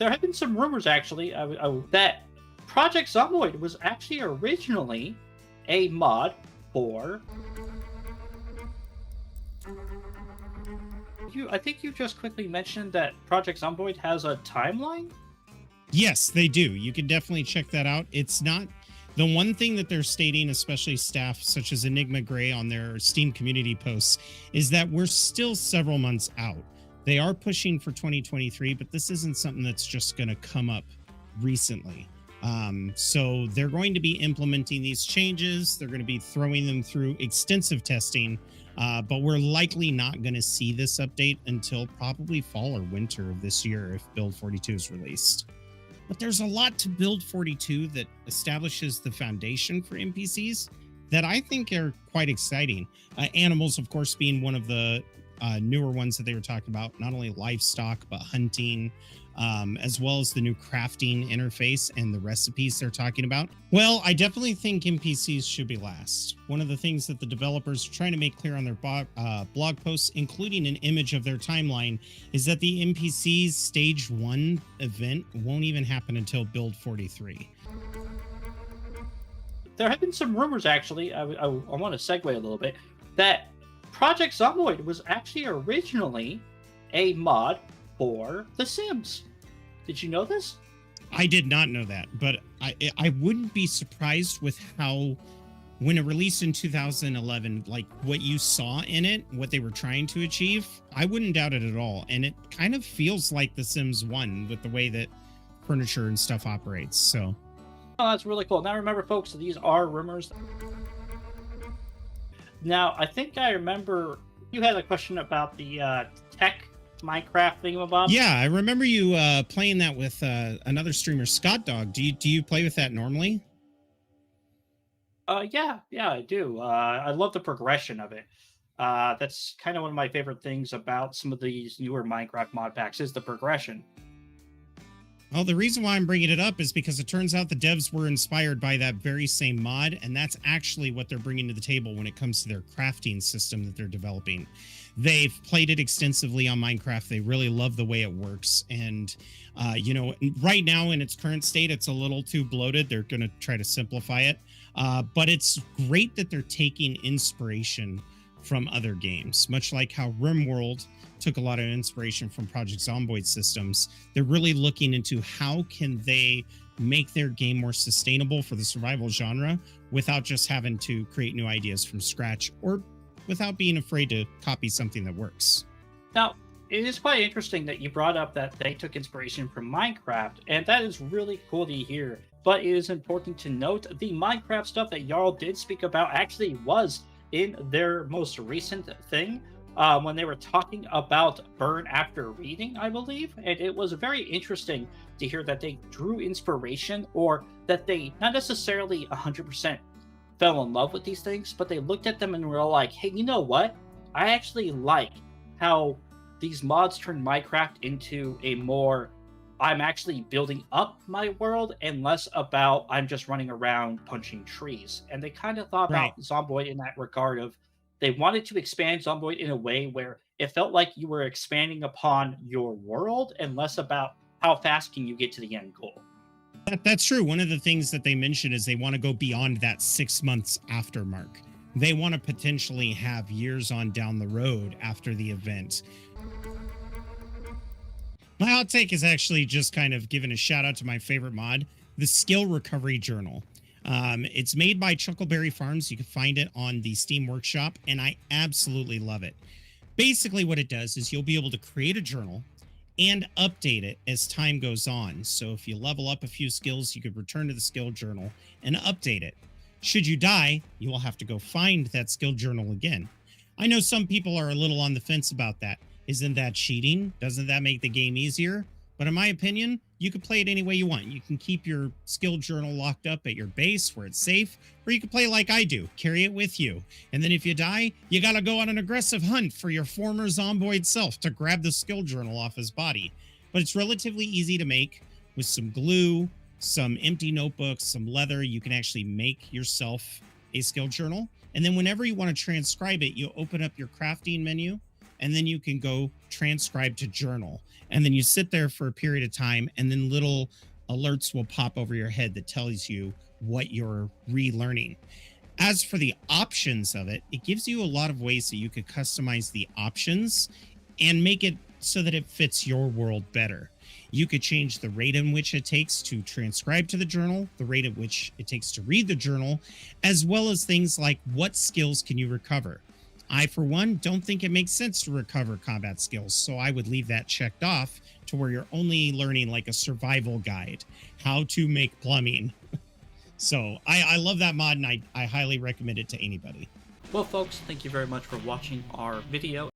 There have been some rumors actually that Project Zomboid was actually originally a mod for you. I think you just quickly mentioned that Project Zomboid has a timeline. Yes, they do. You can definitely check that out. It's not the one thing that they're stating, especially staff such as Enigma Gray on their Steam community posts, is that we're still several months out. They are pushing for 2023, but this isn't something that's just going to come up recently. So they're going to be implementing these changes. They're going to be throwing them through extensive testing, but we're likely not going to see this update until probably fall or winter of this year if Build 42 is released. But there's a lot to Build 42 that establishes the foundation for NPCs that I think are quite exciting. Animals, of course, being one of the newer ones that they were talking about, not only livestock, but hunting, as well as the new crafting interface and the recipes they're talking about. Well, I definitely think NPCs should be last. One of the things that the developers are trying to make clear on their blog posts, including an image of their timeline, is that the NPCs Stage 1 event won't even happen until Build 43. There have been some rumors actually. I want to segue a little bit that Project Zomboid was actually originally a mod for The Sims. Did you know this? I did not know that, but I wouldn't be surprised with how, when it released in 2011, like what you saw in it, what they were trying to achieve, I wouldn't doubt it at all. And it kind of feels like The Sims 1 with the way that furniture and stuff operates. So, oh, that's really cool. Now remember, folks, these are rumors. Now, I think I remember you had a question about the tech Minecraft thingamabob. Yeah, I remember you playing that with another streamer, Scott Dog. Do you play with that normally? Yeah, I do. I love the progression of it. That's kind of one of my favorite things about some of these newer Minecraft mod packs is the progression. Well, the reason why I'm bringing it up is because it turns out the devs were inspired by that very same mod, and that's actually what they're bringing to the table when it comes to their crafting system that they're developing. They've played it extensively on Minecraft. They really love the way it works. And, right now in its current state, it's a little too bloated. They're going to try to simplify it. But it's great that they're taking inspiration from other games, much like how RimWorld took a lot of inspiration from Project Zomboid systems. They're really looking into how can they make their game more sustainable for the survival genre without just having to create new ideas from scratch or without being afraid to copy something that works. Now, it is quite interesting that you brought up that they took inspiration from Minecraft, and that is really cool to hear. But it is important to note the Minecraft stuff that y'all did speak about actually was in their most recent thing. When they were talking about Burn After Reading, I believe. And it was very interesting to hear that they drew inspiration, or that they not necessarily 100% fell in love with these things, but they looked at them and were like, hey, you know what? I actually like how these mods turn Minecraft into a more, I'm actually building up my world and less about I'm just running around punching trees. And they kind of thought about Zomboid in that regard of, they wanted to expand Zomboid in a way where it felt like you were expanding upon your world and less about how fast can you get to the end goal. That's true. One of the things that they mentioned is they want to go beyond that 6 months after mark. They want to potentially have years on down the road after the event. My hot take is actually just kind of giving a shout out to my favorite mod, the Skill Recovery Journal. It's made by Chuckleberry Farms. You can find it on the Steam Workshop, and I absolutely love it. Basically, what it does is you'll be able to create a journal and update it as time goes on. So if you level up a few skills, you could return to the skill journal and update it. Should you die, you will have to go find that skill journal again. I know some people are a little on the fence about that. Isn't that cheating? Doesn't that make the game easier? But in my opinion, you can play it any way you want. You can keep your skill journal locked up at your base where it's safe, or you can play like I do, carry it with you. And then if you die, you gotta go on an aggressive hunt for your former Zomboid self to grab the skill journal off his body. But it's relatively easy to make with some glue, some empty notebooks, some leather. You can actually make yourself a skill journal. And then whenever you want to transcribe it, you open up your crafting menu and then you can go transcribe to journal. And then you sit there for a period of time, and then little alerts will pop over your head that tells you what you're relearning. As for the options of it, it gives you a lot of ways that you could customize the options and make it so that it fits your world better. You could change the rate in which it takes to transcribe to the journal, the rate at which it takes to read the journal, as well as things like what skills can you recover. I, for one, don't think it makes sense to recover combat skills, so I would leave that checked off to where you're only learning like a survival guide, how to make plumbing. So I love that mod, and I highly recommend it to anybody. Well, folks, thank you very much for watching our video.